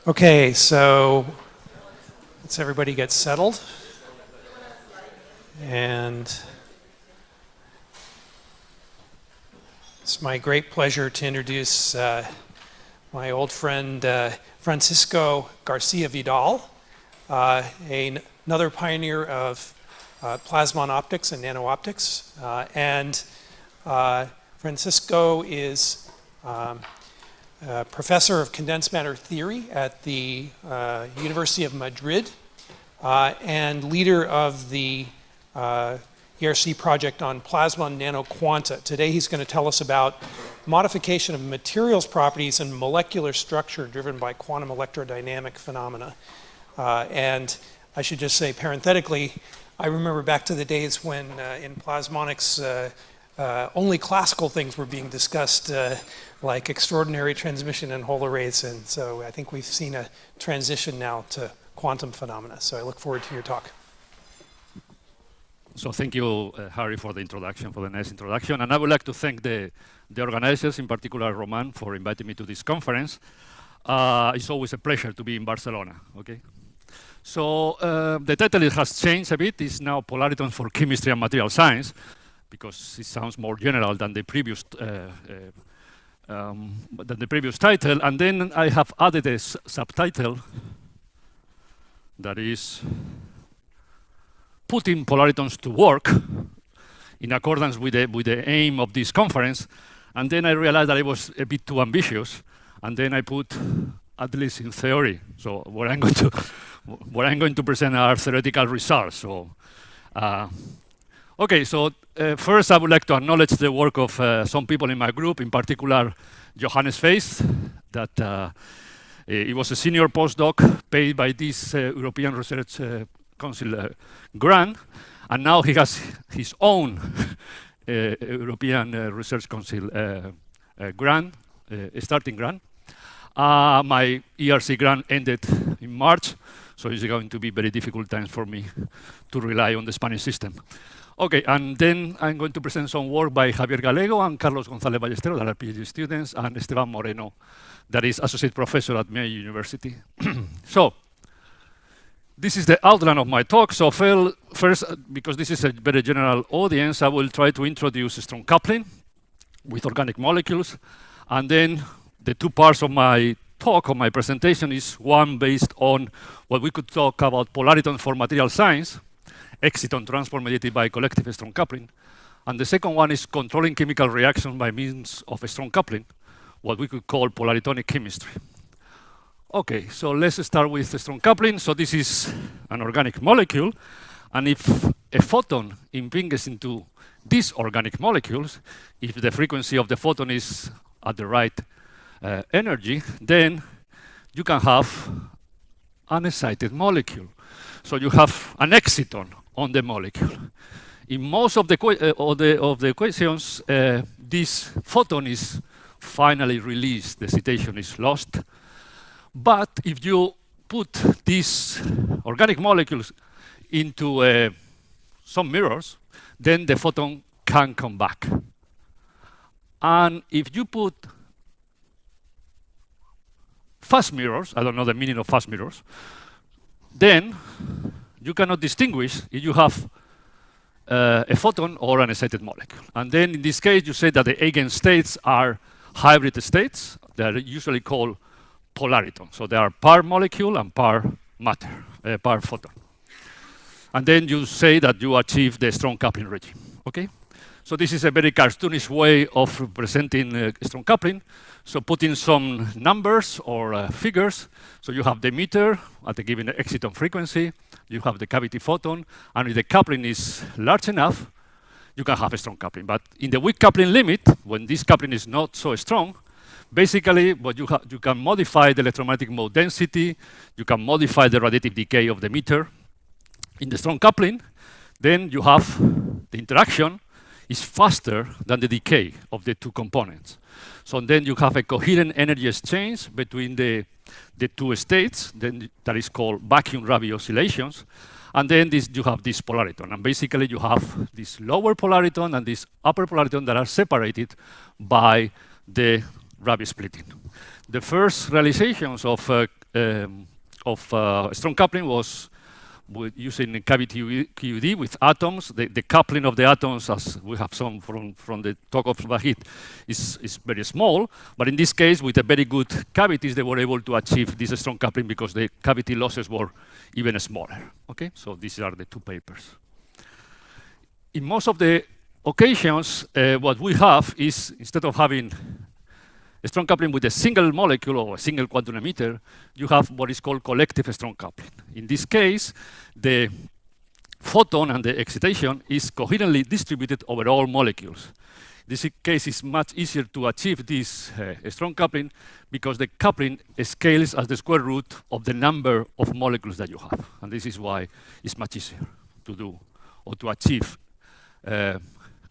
Okay, so let's everybody get settled. And it's my great pleasure to introduce my old friend Francisco Garcia-Vidal, another pioneer of plasmon optics and nano optics. Francisco is professor of condensed matter theory at the University of Madrid and leader of the ERC project on plasmon nanoquanta. Today he's going to tell us about modification of materials properties and molecular structure driven by quantum electrodynamic phenomena. And I should just say parenthetically, I remember back to the days when in plasmonics only classical things were being discussed, like extraordinary transmission and Hall arrays, and so I think we've seen a transition now to quantum phenomena. So I look forward to your talk. So thank you, Harry, for the introduction, for the nice introduction. And I would like to thank the organizers, in particular Roman, for inviting me to this conference. It's always a pleasure to be in Barcelona, okay? So the title has changed a bit. It's now Polaritons for Chemistry and Material Science, because it sounds more general than the previous title. And then I have added a subtitle that is putting Polaritons to work in accordance with the aim of this conference. And then I realized that it was a bit too ambitious. And then I put at least in theory. So what I'm going to present are theoretical results. So okay, so first I would like to acknowledge the work of some people in my group, in particular Johannes Feist, that he was a senior postdoc paid by this European Research Council grant, and now he has his own European Research Council grant, starting grant. My ERC grant ended in March, so it's going to be very difficult times for me to rely on the Spanish system. Okay, and then I'm going to present some work by Javier Gallego and Carlos González Ballesteros, that are PhD students, and Esteban Moreno, that is associate professor at Mayo University. So this is the outline of my talk. So first, because this is a very general audience, I will try to introduce strong coupling with organic molecules, and then the two parts of my talk, of my presentation, is one based on what we could talk about Polaritons for material science, exciton transport mediated by collective strong coupling. And the second one is controlling chemical reactions by means of a strong coupling, what we could call polaritonic chemistry. Okay, so let's start with the strong coupling. So this is an organic molecule, and if a photon impinges into these organic molecules, if the frequency of the photon is at the right energy, then you can have an excited molecule. So you have an exciton on the molecule. In most of the equations, this photon is finally released, the excitation is lost. But if you put these organic molecules into some mirrors, then the photon can come back. And if you put fast mirrors, I don't know the meaning of fast mirrors, then you cannot distinguish if you have a photon or an excited molecule. And then in this case, you say that the eigenstates are hybrid states. They are usually called Polaritons. So they are par molecule and par matter, par photon. And then you say that you achieve the strong coupling regime. Okay? So this is a very cartoonish way of representing strong coupling. So put in some numbers or figures. So you have the emitter at a given exciton frequency. You have the cavity photon. And if the coupling is large enough, you can have a strong coupling. But in the weak coupling limit, when this coupling is not so strong, basically what you can modify the electromagnetic mode density, you can modify the radiative decay of the emitter. In the strong coupling, then you have the interaction is faster than the decay of the two components. So then you have a coherent energy exchange between the two states, then that is called vacuum Rabi oscillations. And then you have this polariton. And basically you have this lower polariton and this upper polariton that are separated by the Rabi splitting. The first realizations of strong coupling was using cavity QED with atoms. The coupling of the atoms, as we have some from the talk of Vahid, is very small. But in this case, with the very good cavities, they were able to achieve this strong coupling because the cavity losses were even smaller. Okay, so these are the two papers. In most of the occasions, what we have is, instead of having a strong coupling with a single molecule or a single quantum emitter, you have what is called collective strong coupling. In this case, the photon and the excitation is coherently distributed over all molecules. This case is much easier to achieve this strong coupling because the coupling scales as the square root of the number of molecules that you have. And this is why it's much easier to do or to achieve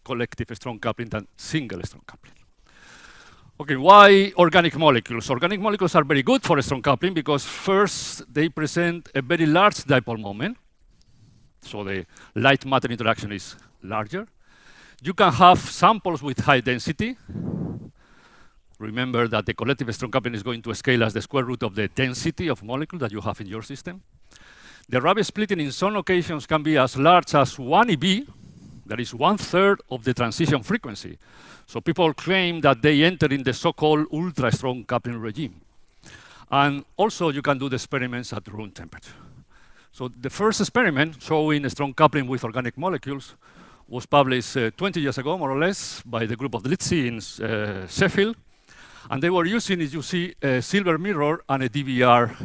collective strong coupling than single strong coupling. Okay, why organic molecules? Organic molecules are very good for strong coupling because first, they present a very large dipole moment. So the light-matter interaction is larger. You can have samples with high density. Remember that the collective strong coupling is going to scale as the square root of the density of molecule that you have in your system. The Rabi splitting in some occasions can be as large as 1 eV, that is 1/3 of the transition frequency. So people claim that they enter in the so-called ultra-strong coupling regime. And also you can do the experiments at room temperature. So the first experiment showing a strong coupling with organic molecules was published 20 years ago, more or less, by the group of Litzy in Sheffield. And they were using, as you see, a silver mirror and a DVR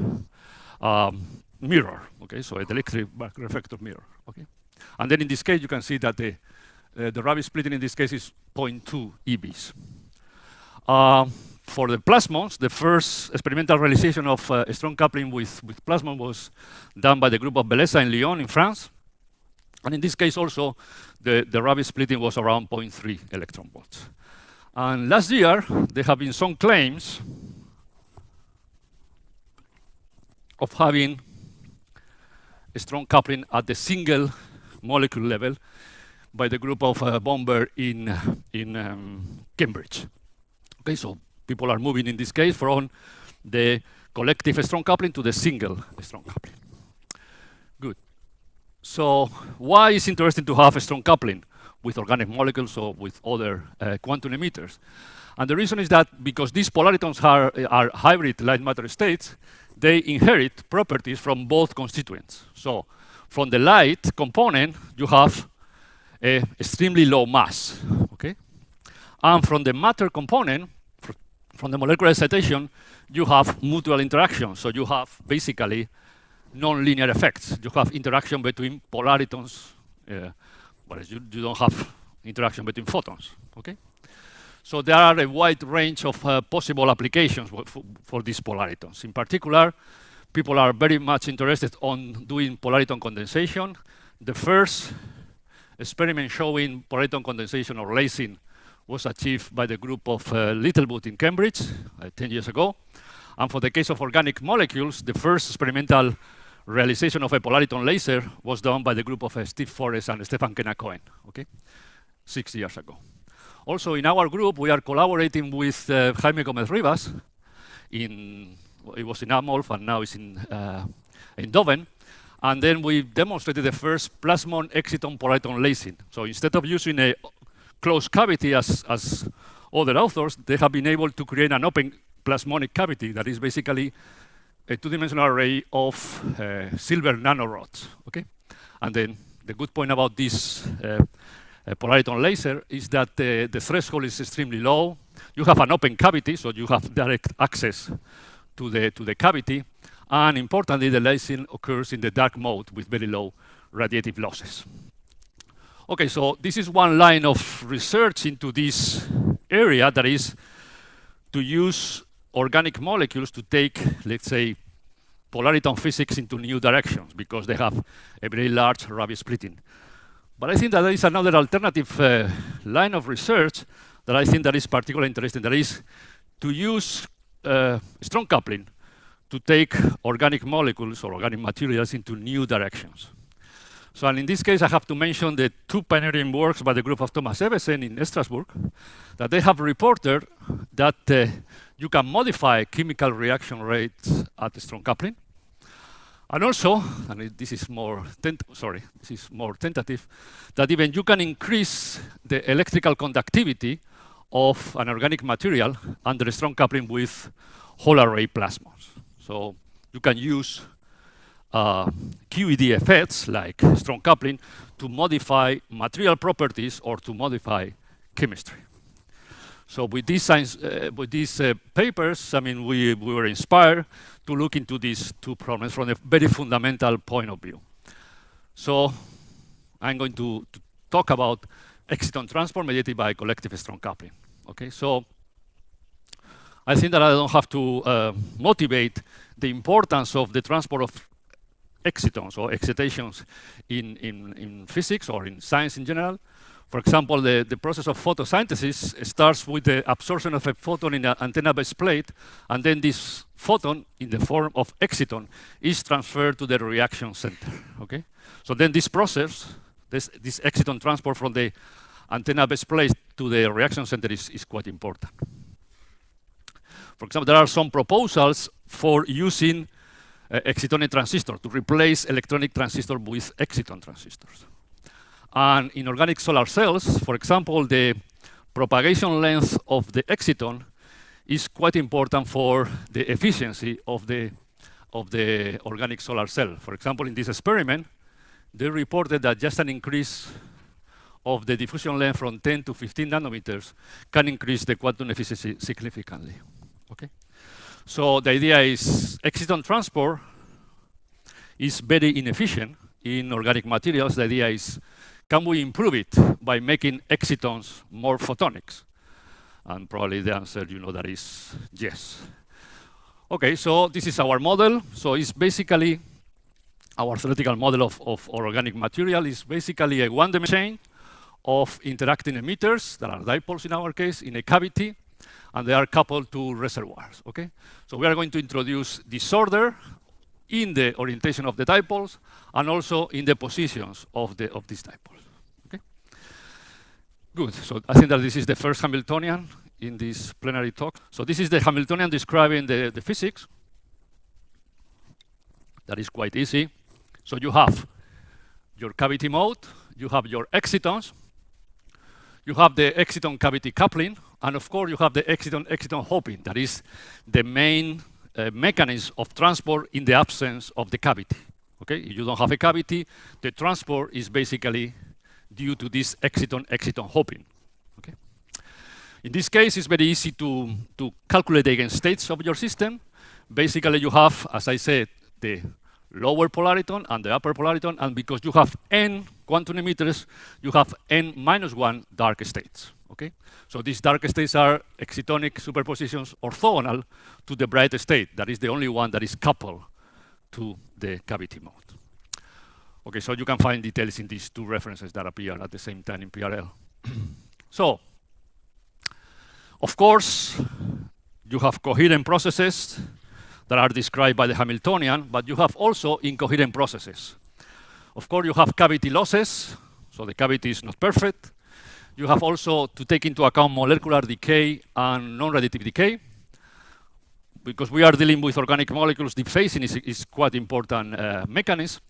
mirror, okay? So a dielectric back reflector mirror, okay? And then in this case, you can see that the Rabi splitting in this case is 0.2 EVs. For the plasmons, the first experimental realization of a strong coupling with plasmon was done by the group of Beleza in Lyon in France. And in this case also, the Rabi splitting was around 0.3 electron volts. And last year, there have been some claims of having a strong coupling at the single molecule level by the group of Bomber in Cambridge. Okay, so people are moving in this case from the collective strong coupling to the single strong coupling. Good. So why is it interesting to have a strong coupling with organic molecules or with other quantum emitters? And the reason is that because these polaritons are hybrid light matter states, they inherit properties from both constituents. So from the light component, you have a extremely low mass, okay? And from the matter component, from the molecular excitation, you have mutual interaction. So you have basically non-linear effects. You have interaction between polaritons, whereas you don't have interaction between photons, okay? So there are a wide range of possible applications for these polaritons. In particular, people are very much interested on doing polariton condensation. The first experiment showing polariton condensation or lasing was achieved by the group of Littlewood in Cambridge 10 years ago. And for the case of organic molecules, the first experimental realization of a polariton laser was done by the group of Steve Forrest and Stefan Kenna-Cohen, okay, 6 years ago. Also, in our group, we are collaborating with Jaime Gomez-Rivas. It was in Amolf, and now it's in Doven. And then we demonstrated the first plasmon exciton polariton lasing. So instead of using a closed cavity as other authors, they have been able to create an open plasmonic cavity that is basically a two-dimensional array of silver nanorods, okay? And then the good point about this polariton laser is that the threshold is extremely low. You have an open cavity, so you have direct access to the cavity. And importantly, the lasing occurs in the dark mode with very low radiative losses. Okay, so this is one line of research into this area, that is to use organic molecules to take, let's say, polariton physics into new directions because they have a very large Rabi splitting. But I think that there is another alternative line of research that I think that is particularly interesting, that is to use strong coupling to take organic molecules or organic materials into new directions. So and in this case, I have to mention the two pioneering works by the group of Thomas Ebbesen in Strasbourg, that they have reported that you can modify chemical reaction rates at strong coupling. And also, and this is more tentative, that even you can increase the electrical conductivity of an organic material under strong coupling with whole array plasmons. So you can use QED effects like strong coupling to modify material properties or to modify chemistry. So with these papers, I mean, we were inspired to look into these two problems from a very fundamental point of view. So I'm going to talk about exciton transport mediated by collective strong coupling. Okay, so I think that I don't have to motivate the importance of the transport of excitons or excitations in physics or in science in general. For example, the process of photosynthesis starts with the absorption of a photon in an antenna-based plate, and then this photon, in the form of exciton, is transferred to the reaction center. Okay, so then this process, this exciton transport from the antenna-based plate to the reaction center is quite important. For example, there are some proposals for using excitonic transistor to replace electronic transistor with exciton transistors. And in organic solar cells, for example, the propagation length of the exciton is quite important for the efficiency of the organic solar cell. For example, in this experiment, they reported that just an increase of the diffusion length from 10 to 15 nanometers can increase the quantum efficiency significantly. Okay? So the idea is exciton transport is very inefficient in organic materials. The idea is, can we improve it by making excitons more photonics? And probably the answer, you know, that is yes. Okay, so this is our model. So it's basically our theoretical model of organic material is basically a one-dimensional chain of interacting emitters that are dipoles in our case in a cavity, and they are coupled to reservoirs. Okay, so we are going to introduce disorder in the orientation of the dipoles and also in the positions of these dipoles. Okay, good. So I think that this is the first Hamiltonian in this plenary talk. So this is the Hamiltonian describing the physics. That is quite easy. So you have your cavity mode, you have your excitons, you have the exciton cavity coupling, and of course you have the exciton hopping. That is the main mechanism of transport in the absence of the cavity. Okay, if you don't have a cavity, the transport is basically due to this exciton hopping. Okay, in this case, it's very easy to calculate the eigenstates of your system. Basically, you have, as I said, the lower polariton and the upper polariton, and because you have n quantum emitters, you have n-1 dark states. Okay, so these dark states are excitonic superpositions orthogonal to the bright state. That is the only one that is coupled to the cavity mode. Okay, so you can find details in these two references that appear at the same time in PRL. So, of course, you have coherent processes that are described by the Hamiltonian, but you have also incoherent processes. Of course, you have cavity losses, so the cavity is not perfect. You have also to take into account molecular decay and non-radiative decay. Because we are dealing with organic molecules, deep phasing is quite important mechanism.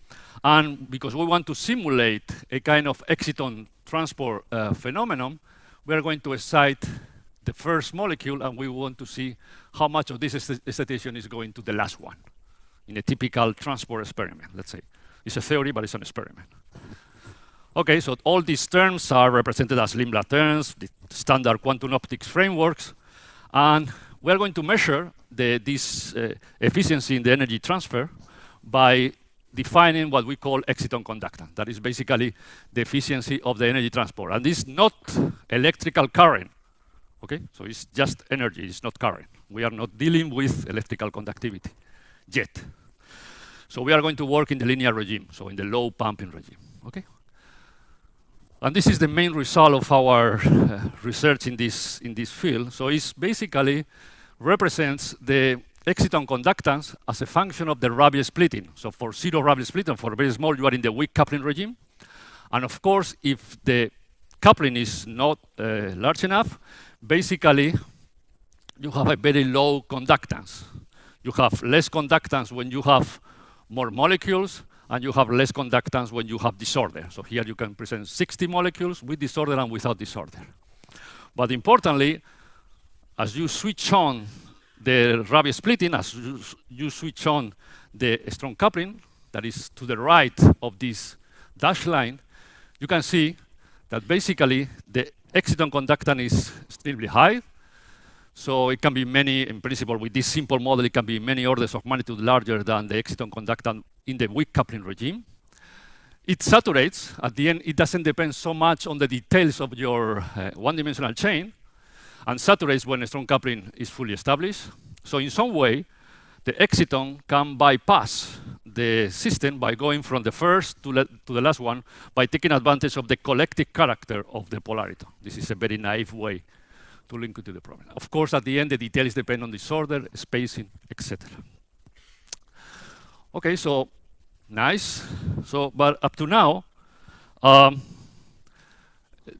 And because we want to simulate a kind of exciton transport phenomenon, we are going to excite the first molecule, and we want to see how much of this excitation is going to the last one in a typical transport experiment, let's say. It's a theory, but it's an experiment. Okay, so all these terms are represented as Limblad terms, the standard quantum optics frameworks, and we are going to measure this efficiency in the energy transfer by defining what we call exciton conductance. That is basically the efficiency of the energy transport. And this is not electrical current. Okay, so it's just energy, it's not current. We are not dealing with electrical conductivity yet. So we are going to work in the linear regime, so in the low pumping regime. Okay, and this is the main result of our research in this field. So it basically represents the exciton conductance as a function of the Rabi splitting. So for zero Rabi splitting, for very small, you are in the weak coupling regime. And of course, if the coupling is not large enough, basically, you have a very low conductance. You have less conductance when you have more molecules, and you have less conductance when you have disorder. So here you can present 60 molecules with disorder and without disorder. But importantly, as you switch on the Rabi splitting, as you switch on the strong coupling, that is to the right of this dashed line, you can see that basically the exciton conductance is extremely high. So it can be many, in principle, with this simple model, it can be many orders of magnitude larger than the exciton conductance in the weak coupling regime. It saturates. At the end, it doesn't depend so much on the details of your one-dimensional chain, and saturates when a strong coupling is fully established. So in some way, the exciton can bypass the system by going from the first to the last one by taking advantage of the collective character of the polariton. This is a very naive way to link it to the problem. Of course, at the end, the details depend on disorder, spacing, etc. Okay, so nice. So, but up to now,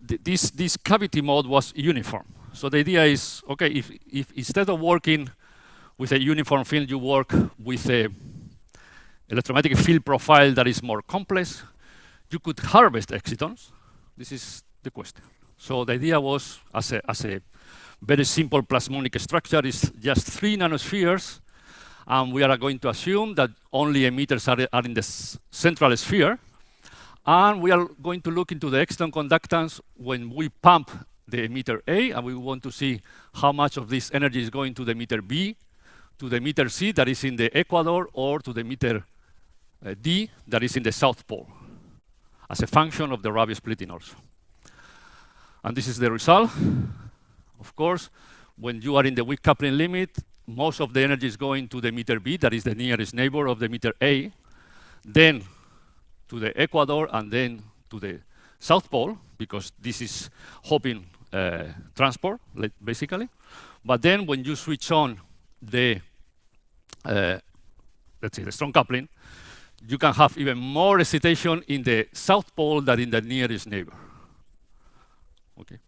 this cavity mode was uniform. So the idea is, okay, if instead of working with a uniform field, you work with a electromagnetic field profile that is more complex, you could harvest excitons. This is the question. So the idea was, as a very simple plasmonic structure, is just 3 nanospheres, and we are going to assume that only emitters are in the central sphere, and we are going to look into the exciton conductance when we pump the emitter A, and we want to see how much of this energy is going to the emitter B, to the emitter C that is in the equator, or to the emitter D that is in the south pole, as a function of the Rabi splitting also. And this is the result. Of course, when you are in the weak coupling limit, most of the energy is going to the emitter B, that is the nearest neighbor of the emitter A, then to the equator, and then to the south pole, because this is Hoping transport, basically. But then when you switch on the, let's say, the strong coupling, you can have even more excitation in the south pole than in the nearest neighbor. Okay.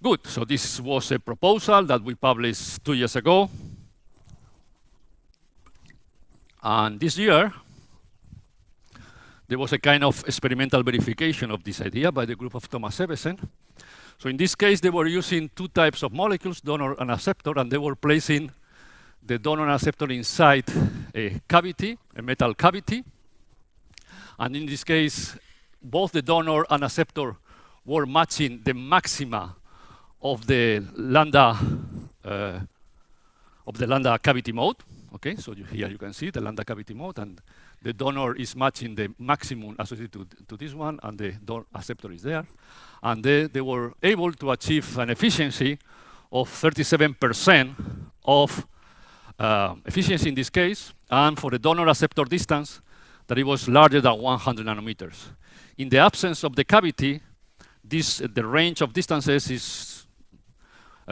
Good. So this was a proposal that we published 2 years ago. And this year, there was a kind of experimental verification of this idea by the group of Thomas Ebbesen. So in this case, they were using 2 types of molecules, donor and acceptor, and they were placing the donor and acceptor inside a cavity, a metal cavity. And in this case, both the donor and acceptor were matching the maxima of the lambda cavity mode. Okay, so here you can see the lambda cavity mode, and the donor is matching the maximum associated to this one, and the acceptor is there. And they were able to achieve an efficiency of 37% of efficiency in this case, and for the donor acceptor distance, that it was larger than 100 nanometers. In the absence of the cavity, the range of distances is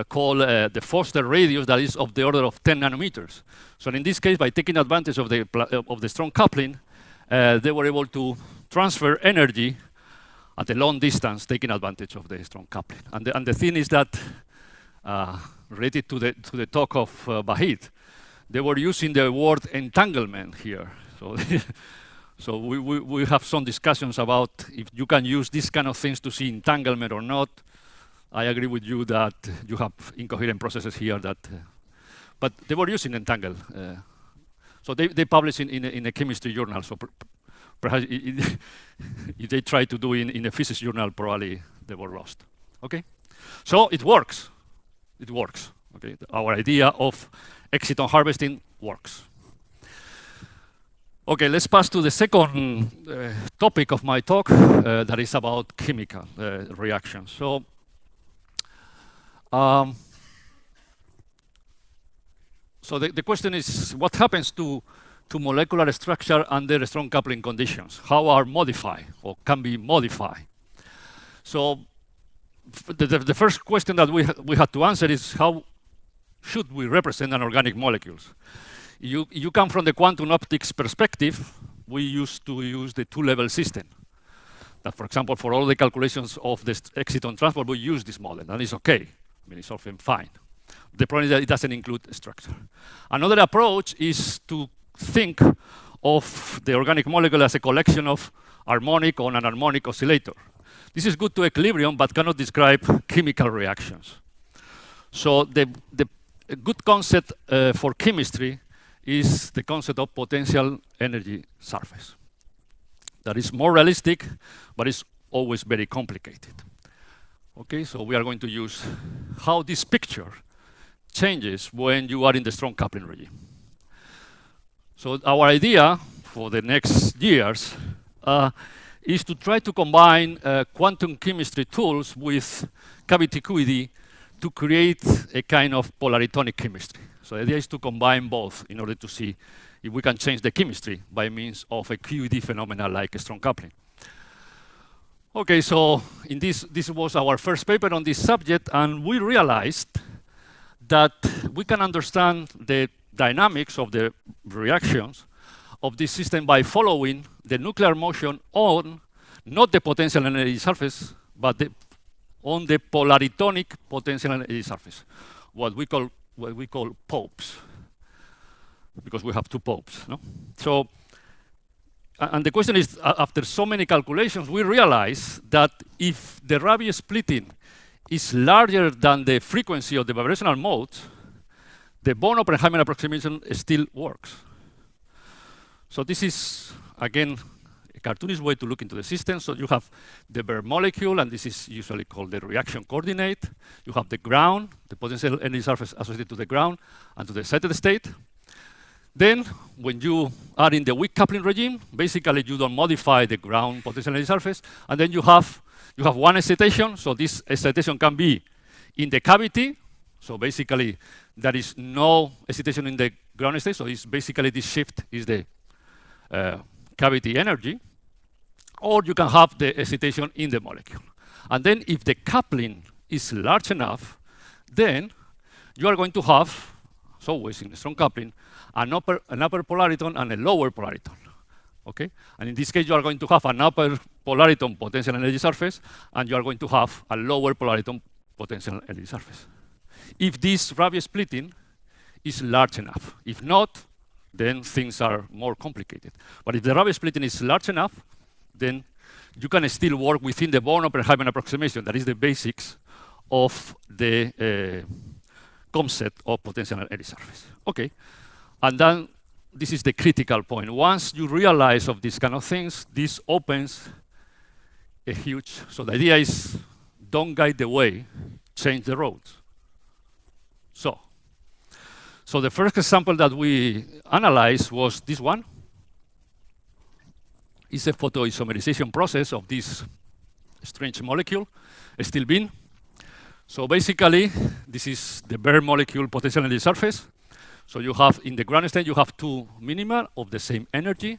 called the Foster radius, that is of the order of 10 nanometers. So in this case, by taking advantage of the strong coupling, they were able to transfer energy at a long distance, taking advantage of the strong coupling. And the thing is that, related to the talk of Bahid, they were using the word entanglement here. So, so we have some discussions about if you can use these kind of things to see entanglement or not. I agree with you that you have incoherent processes here that, but they were using entangle. So they published in a chemistry journal. So perhaps if they try to do in a physics journal, probably they were lost. Okay, so it works. It works. Okay, our idea of exciton harvesting works. Okay, let's pass to the second topic of my talk, that is about chemical reactions. So. So the question is, what happens to molecular structure under strong coupling conditions? How are modified or can be modified? So the first question that we had to answer is how should we represent an organic molecules? You come from the quantum optics perspective, we used to use the two-level system. That, for example, for all the calculations of the exciton transport, we use this model, and it's okay. I mean, it's often fine. The problem is that it doesn't include structure. Another approach is to think of the organic molecule as a collection of harmonic or non-harmonic oscillator. This is good to equilibrium, but cannot describe chemical reactions. So the good concept for chemistry is the concept of potential energy surface. That is more realistic, but it's always very complicated. Okay, so we are going to use how this picture changes when you are in the strong coupling regime. So our idea for the next years is to try to combine quantum chemistry tools with cavity QED to create a kind of polaritonic chemistry. So the idea is to combine both in order to see if we can change the chemistry by means of a QED phenomena like a strong coupling. Okay, so this was our first paper on this subject, and we realized that we can understand the dynamics of the reactions of this system by following the nuclear motion on not the potential energy surface, but on the polaritonic potential energy surface, what we call popes, because we have two popes. No? So, and the question is, after so many calculations, we realize that if the Rabi splitting is larger than the frequency of the vibrational modes, the Born-Oppenheimer approximation still works. So this is, again, a cartoonish way to look into the system. So you have the bare molecule, and this is usually called the reaction coordinate. You have the ground, the potential energy surface associated to the ground and to the excited state. Then, when you are in the weak coupling regime, basically you don't modify the ground potential energy surface, and then you have one excitation. So this excitation can be in the cavity. So basically, there is no excitation in the ground state. So it's basically this shift is the cavity energy, or you can have the excitation in the molecule. And then if the coupling is large enough, then you are going to have, as always in strong coupling, an upper polariton and a lower polariton. Okay? And in this case, you are going to have an upper polariton potential energy surface, and you are going to have a lower polariton potential energy surface. If this Rabi splitting is large enough. If not, then things are more complicated. But if the Rabi splitting is large enough, then you can still work within the Born-Oppenheimer approximation. That is the basics of the concept of potential energy surface. Okay, and then this is the critical point. Once you realize of these kind of things, this opens a huge, so the idea is don't guide the way, change the roads. So the first example that we analyzed was this one. It's a photoisomerization process of this strange molecule, stilbene. So basically, this is the bare molecule potential energy surface. So you have, in the ground state, you have two minima of the same energy.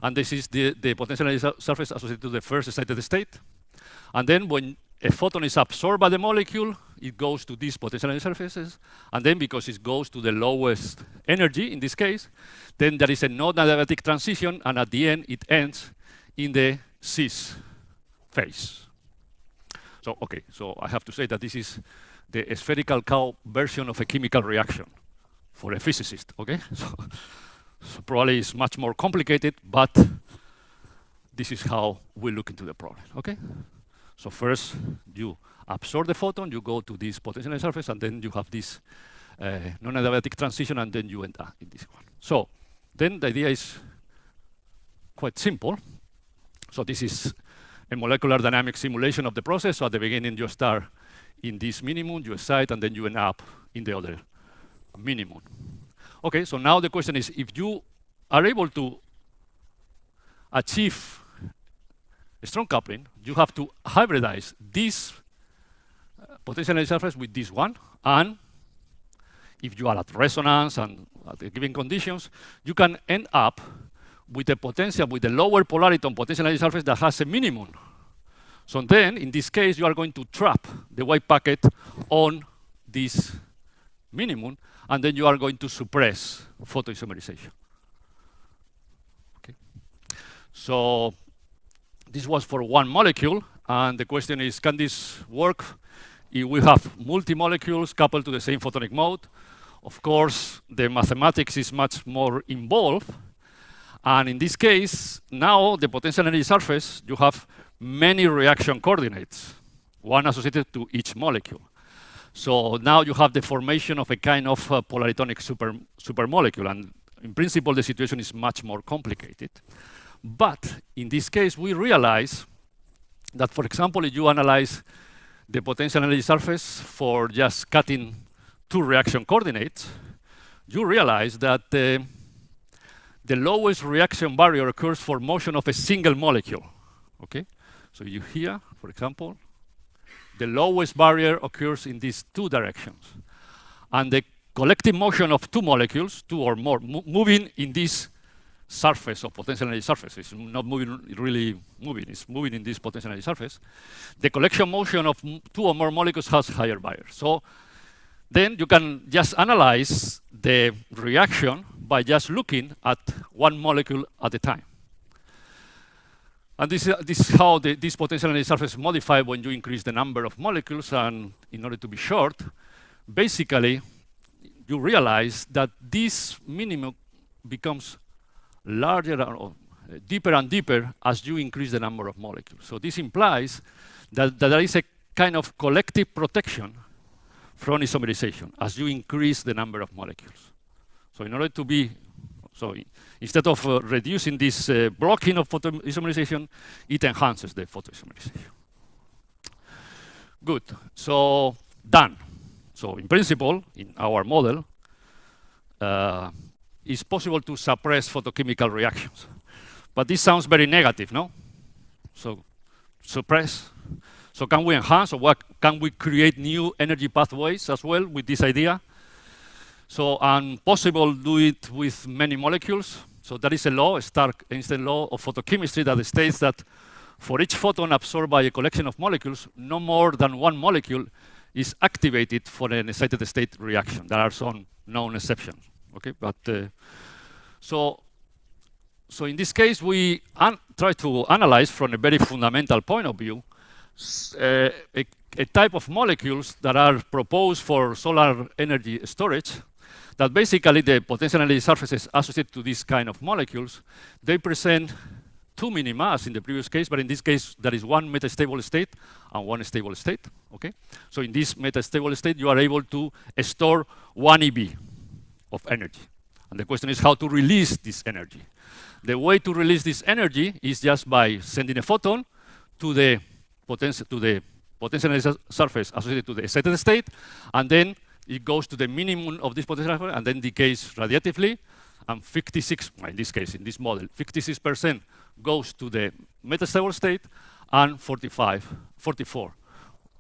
And this is the potential energy surface associated to the first excited state. And then when a photon is absorbed by the molecule, it goes to these potential energy surfaces. And then because it goes to the lowest energy, in this case, then there is a non-adiabatic transition, and at the end, it ends in the cis phase. So, okay, so I have to say that this is the spherical cow version of a chemical reaction for a physicist, okay? So probably it's much more complicated, but this is how we look into the problem, okay? So first, you absorb the photon, you go to this potential energy surface, and then you have this non-adiabatic transition, and then you end up in this one. So then the idea is quite simple. So this is a molecular dynamic simulation of the process. So at the beginning, you start in this minimum, you excite, and then you end up in the other minimum. Okay, so now the question is, if you are able to achieve a strong coupling, you have to hybridize this potential energy surface with this one, and if you are at resonance and at the given conditions, you can end up with a potential, with a lower polariton potential energy surface that has a minimum. So then, in this case, you are going to trap the white packet on this minimum, and then you are going to suppress photoisomerization. Okay. So this was for one molecule, and the question is, can this work if we have multi-molecules coupled to the same photonic mode? Of course, the mathematics is much more involved, and in this case, now the potential energy surface, you have many reaction coordinates, one associated to each molecule. So now you have the formation of a kind of polaritonic supermolecule, and in principle, the situation is much more complicated. But in this case, we realize that, for example, if you analyze the potential energy surface for just cutting two reaction coordinates, you realize that the lowest reaction barrier occurs for motion of a single molecule. Okay? So you here, for example, the lowest barrier occurs in these two directions. And the collective motion of two molecules, two or more, moving in this surface of potential energy surface, it's not moving really moving, it's moving in this potential energy surface. The collection motion of two or more molecules has higher barriers. So then you can just analyze the reaction by just looking at one molecule at a time. And this is how this potential energy surface is modified when you increase the number of molecules. And in order to be short, basically, you realize that this minimum becomes larger or deeper and deeper as you increase the number of molecules. So this implies that there is a kind of collective protection from isomerization as you increase the number of molecules. So in order to be, so instead of reducing this blocking of photoisomerization, it enhances the photoisomerization. Good, so done. So in principle, in our model, it's possible to suppress photochemical reactions. But this sounds very negative, no? So suppress. So can we enhance, or what, can we create new energy pathways as well with this idea? So, and possible do it with many molecules. So there is a law, a Stark-Einstein law of photochemistry that states that for each photon absorbed by a collection of molecules, no more than one molecule is activated for an excited state reaction. There are some known exceptions. Okay, but so in this case, we try to analyze from a very fundamental point of view a type of molecules that are proposed for solar energy storage. That basically the potential energy surfaces associated to these kind of molecules, they present two minima as in the previous case, but in this case there is one metastable state and one stable state. Okay, so in this metastable state, you are able to store 1 eV of energy. And the question is how to release this energy. The way to release this energy is just by sending a photon to the potential energy surface associated to the excited state, and then it goes to the minimum of this potential surface and then decays radiatively, and 56, in this case, in this model, 56% goes to the metastable state, and 44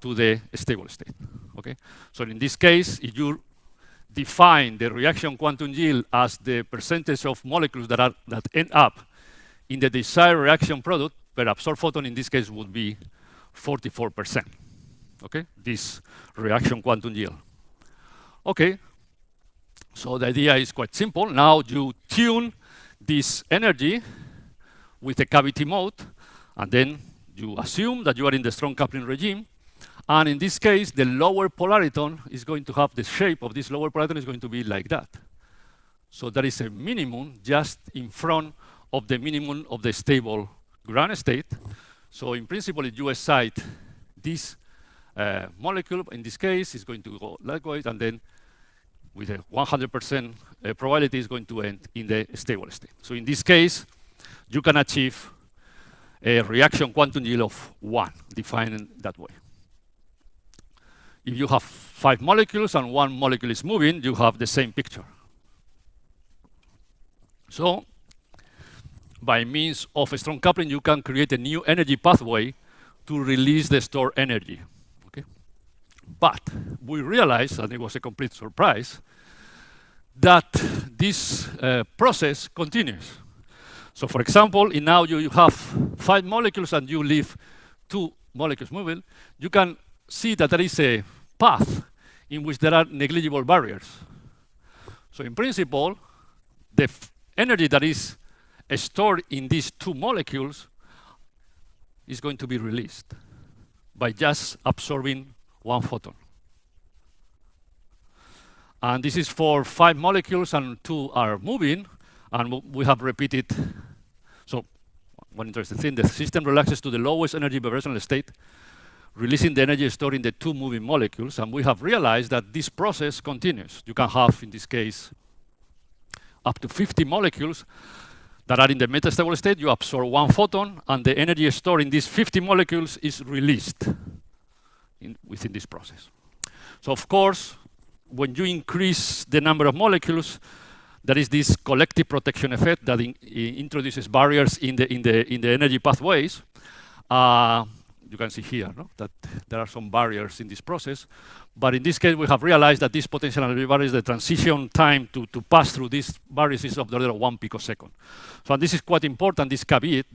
to the stable state. Okay? So in this case, if you define the reaction quantum yield as the percentage of molecules that end up in the desired reaction product per absorbed photon, in this case would be 44%. Okay, this reaction quantum yield. Okay, so the idea is quite simple. Now you tune this energy with a cavity mode, and then you assume that you are in the strong coupling regime. And in this case, the lower polariton is going to have the shape of this lower polariton is going to be like that. So there is a minimum just in front of the minimum of the stable ground state. So in principle, if you excite this molecule, in this case, it's going to go likewise, and then with a 100% probability is going to end in the stable state. So in this case, you can achieve a reaction quantum yield of 1, defined that way. If you have 5 molecules and 1 molecule is moving, you have the same picture. So, by means of a strong coupling, you can create a new energy pathway to release the stored energy. Okay? But we realized, and it was a complete surprise, that this process continues. So for example, now you have 5 molecules and you leave 2 molecules moving, you can see that there is a path in which there are negligible barriers. So in principle, the energy that is stored in these two molecules is going to be released by just absorbing one photon. And this is for 5 molecules, and 2 are moving, and we have repeated. So one interesting thing, the system relaxes to the lowest energy vibrational state, releasing the energy stored in the 2 moving molecules, and we have realized that this process continues. You can have, in this case, up to 50 molecules that are in the metastable state. You absorb 1 photon, and the energy stored in these 50 molecules is released within this process. So of course, when you increase the number of molecules, there is this collective protection effect that introduces barriers in the energy pathways. You can see here, no? That there are some barriers in this process. But in this case, we have realized that this potential energy barriers, the transition time to pass through these barriers is of the order of 1 picosecond. So this is quite important, this caveat,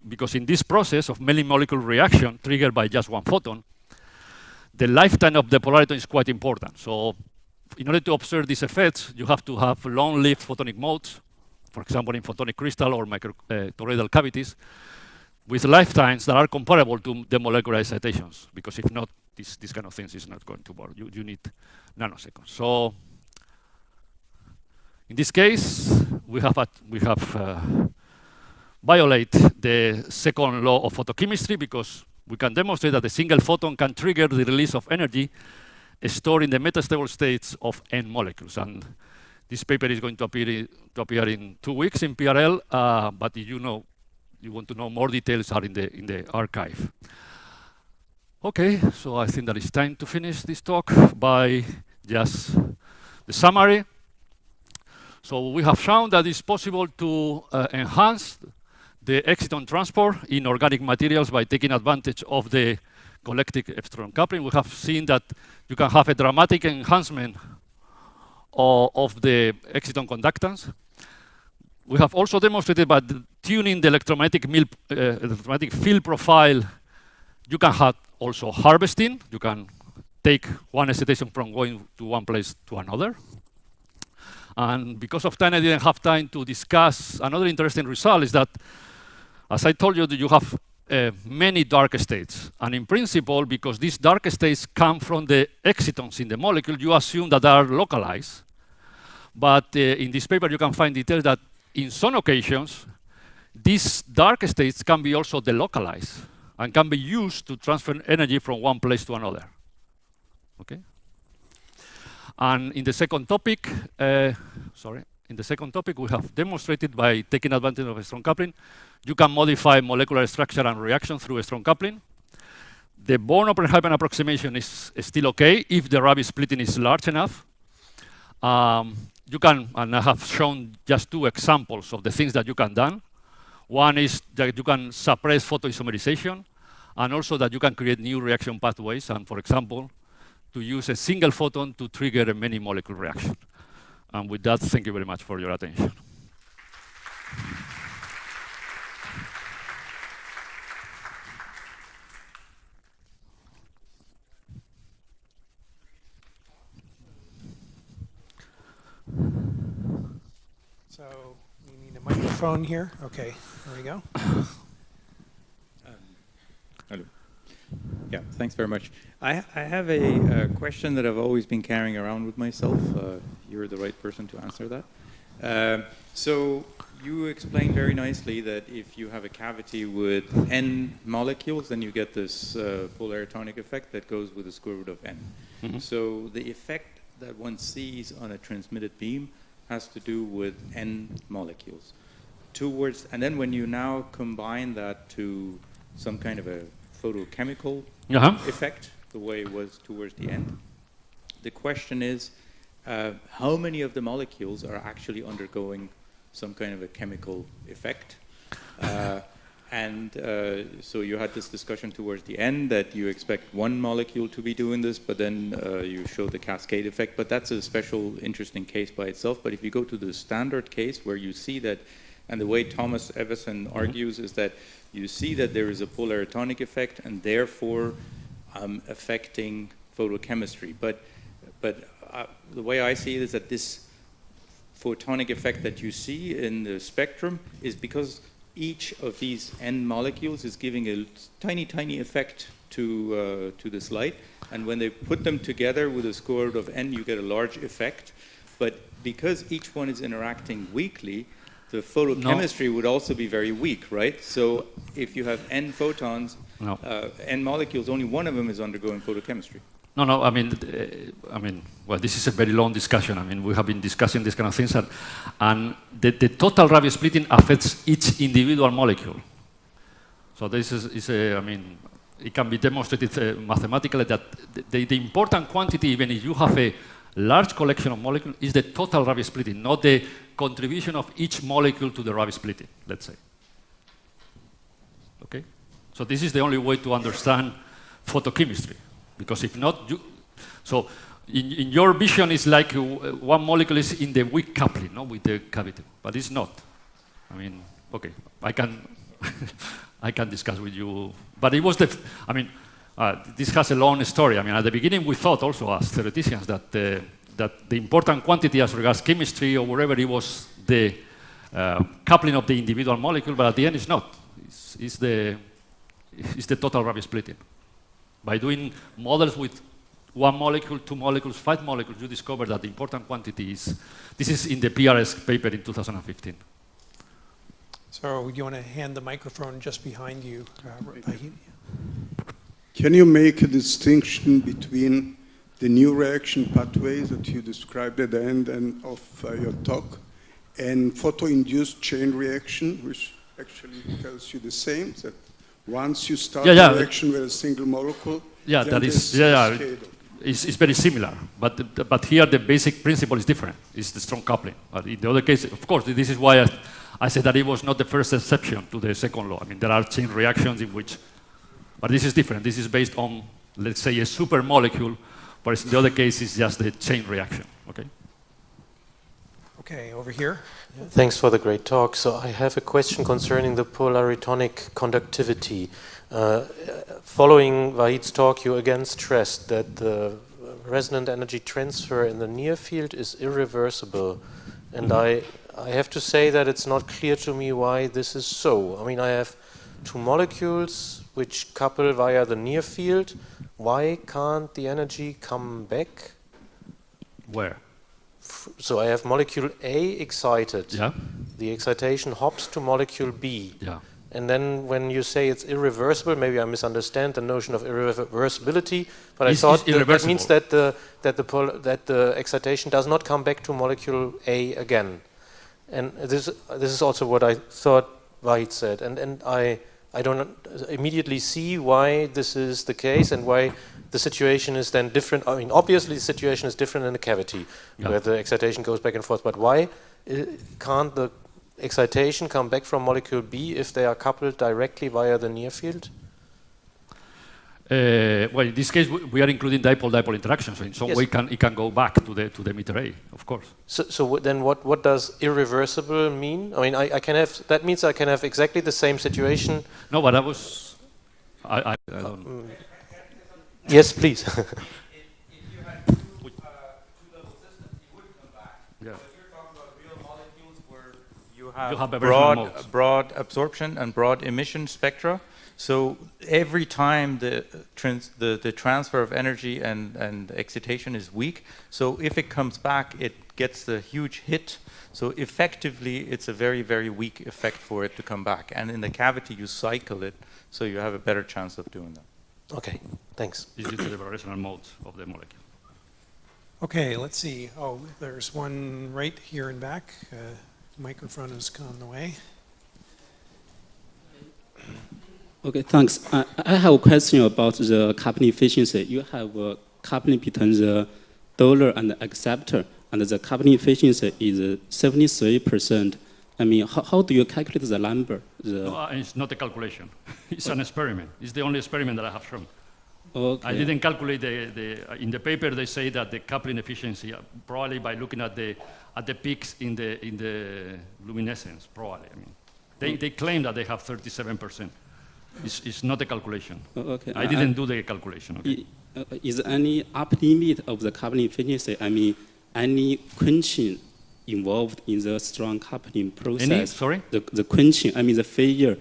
because in this process of many molecule reaction triggered by just 1 photon, the lifetime of the polariton is quite important. So in order to observe these effects, you have to have long-lived photonic modes, for example, in photonic crystal or microtoroidal cavities, with lifetimes that are comparable to the molecular excitations, because if not, this kind of things is not going to work. You need nanoseconds. So in this case, we have violate the second law of photochemistry, because we can demonstrate that a single photon can trigger the release of energy stored in the metastable states of n molecules. And this paper is going to appear in 2 weeks in PRL, but if you want to know more details are in the archive. Okay, so I think that it's time to finish this talk by just the summary. So we have shown that it's possible to enhance the exciton transport in organic materials by taking advantage of the collective epsilon coupling. We have seen that you can have a dramatic enhancement of the exciton conductance. We have also demonstrated by tuning the electromagnetic field profile, you can have also harvesting. You can take one excitation from going to one place to another. And because of time, I didn't have time to discuss another interesting result is that, as I told you, you have many dark states. And in principle, because these dark states come from the excitons in the molecule, you assume that they are localized. But in this paper, you can find details that in some occasions, these dark states can be also delocalized and can be used to transfer energy from one place to another. Okay? And in the second topic, we have demonstrated by taking advantage of strong coupling, you can modify molecular structure and reaction through a strong coupling. The Born-Oppenheimer approximation is still okay if the rabbit splitting is large enough. You can, and I have shown just 2 examples of the things that you can do. One is that you can suppress photoisomerization, and also that you can create new reaction pathways, and for example, to use a single photon to trigger a many molecule reaction. And with that, thank you very much for your attention. So we need a microphone here. Okay, there we go. Hello. Yeah, thanks very much. I have a question that I've always been carrying around with myself. You're the right person to answer that. So you explained very nicely that if you have a cavity with n molecules, then you get this polaritonic effect that goes with the square root of n. Mm-hmm. So the effect that one sees on a transmitted beam has to do with n molecules. And then when you now combine that to some kind of a photochemical effect, the way it was towards the end, the question is, how many of the molecules are actually undergoing some kind of a chemical effect? So you had this discussion towards the end that you expect one molecule to be doing this, but then you show the cascade effect. But that's a special, interesting case by itself. But if you go to the standard case where you see that, and the way Thomas Everson argues is that you see that there is a polaritonic effect and therefore affecting photochemistry. But But the way I see it is that this photonic effect that you see in the spectrum is because each of these N molecules is giving a tiny, tiny effect to this light. And when they put them together with a square root of N, you get a large effect. But because each one is interacting weakly, the photochemistry would also be very weak, right? So if you have N photons, N molecules, only one of them is undergoing photochemistry. No, I mean, well, this is a very long discussion. I mean, we have been discussing these kind of things, and the total Rabi splitting affects each individual molecule. So this is I mean, it can be demonstrated mathematically that the important quantity, even if you have a large collection of molecules, is the total Rabi splitting, not the contribution of each molecule to the Rabi splitting, let's say. Okay? So this is the only way to understand photochemistry. Because if not, so in your vision, it's like one molecule is in the weak coupling, no, with the cavity, but it's not. I mean, okay, I can discuss with you, but it was this has a long story. I mean, at the beginning, we thought also as theoreticians that the important quantity as regards chemistry or wherever it was the coupling of the individual molecule, but at the end, it's not. It's the total Rabi splitting. By doing models with 1 molecule, 2 molecules, 5 molecules, you discover that the important quantity is, this is in the PRS paper in 2015. So you want to hand the microphone just behind you, Vahid? Can you make a distinction between the new reaction pathways that you described at the end of your talk and photo-induced chain reaction, which actually tells you the same, that once you start a reaction with a single molecule, that is, it's very similar, but here the basic principle is different. It's the strong coupling. But in the other case, of course, this is why I said that it was not the first exception to the second law. I mean, there are chain reactions in which, but this is different. This is based on, let's say, a super molecule, whereas in the other case, it's just the chain reaction. Okay. Okay, over here. Thanks for the great talk. So I have a question concerning the polaritonic conductivity. Following Vahid's talk, you again stressed that the resonant energy transfer in the near field is irreversible. And I have to say that it's not clear to me why this is so. I mean, I have 2 molecules which couple via the near field. Why can't the energy come back? Where? So I have molecule A excited. Yeah. The excitation hops to molecule B. Yeah. And then when you say it's irreversible, maybe I misunderstand the notion of irreversibility, but I thought that means that the excitation does not come back to molecule A again. And this is also what I thought Vahid said. And I don't immediately see why this is the case and why the situation is then different. I mean, obviously the situation is different in the cavity, where the excitation goes back and forth, but why can't the excitation come back from molecule B if they are coupled directly via the near field? Well, in this case, we are including dipole-dipole interactions, so in some way it can go back to the emitter A, of course. So then what does irreversible mean? I mean, I can have, that means I can have exactly the same situation. No, but I don't. Yes, please. If you had two-level systems, you would come back. Yeah. But if you're talking about real molecules where you have a broad absorption and broad emission spectra, so every time the transfer of energy and excitation is weak, so if it comes back, it gets the huge hit. So effectively, it's a very, very weak effect for it to come back. And in the cavity, you cycle it, so you have a better chance of doing that. Okay, thanks. It's due to the vibrational modes of the molecule. Okay, let's see. Oh, there's one right here in back. Microphone has gone the way. Okay, thanks. I have a question about the coupling efficiency. You have a coupling between the donor and the acceptor, and the coupling efficiency is 73%. I mean, how do you calculate the number? No, it's not a calculation. It's an experiment. It's the only experiment that I have shown. Okay. I didn't calculate in the paper they say that the coupling efficiency, probably by looking at the peaks in the luminescence, probably. I mean, they claim that they have 37%. It's not a calculation. Okay. I didn't do the calculation. Okay. Is there any upper limit of the coupling efficiency? I mean, any quenching involved in the strong coupling process? Any? Sorry? The quenching, I mean the failure,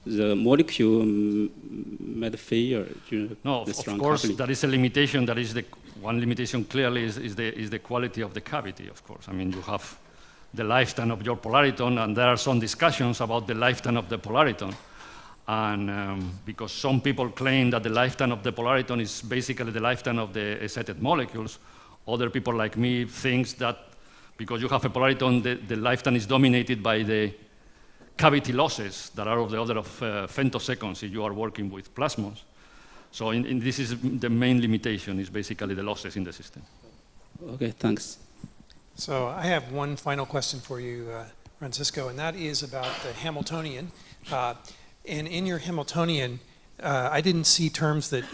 the molecule might fail during No, the strong of course, coupling. that is a limitation. That is the one limitation clearly is the quality of the cavity, of course. I mean, you have the lifetime of your polariton, and there are some discussions about the lifetime of the polariton. And because some people claim that the lifetime of the polariton is basically the lifetime of the excited molecules, other people like me think that because you have a polariton, the lifetime is dominated by the cavity losses that are of the order of femtoseconds if you are working with plasmons. So this is the main limitation, is basically the losses in the system. Okay, thanks. So I have one final question for you, Francisco, and that is about the Hamiltonian. And in your Hamiltonian, I didn't see terms that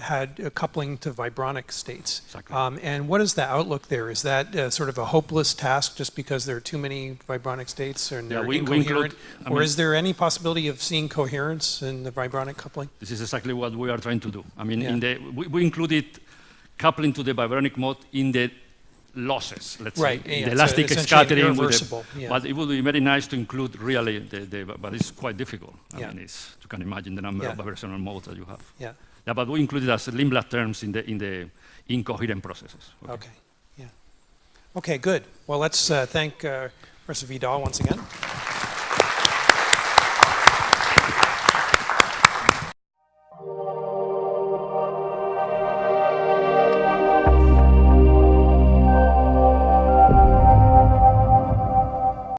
had a coupling to vibronic states. Exactly. And what is the outlook there? Is that sort of a hopeless task just because there are too many vibronic states and they're incoherent? Or is there any possibility of seeing coherence in the vibronic coupling? This is exactly what we are trying to do. I mean, Yeah. we included coupling to the vibronic mode in the losses, let's Right, say, yeah, the it's elastic essentially scattering. irreversible, yeah. But it would be very nice to include really but it's quite difficult. I Yeah. mean, you can imagine the number Yeah. of vibrational modes that you have. Yeah. Yeah, but we included as Lindblad terms in the incoherent processes. Okay. Yeah. Okay, good. Well, let's thank Professor Vidal once again.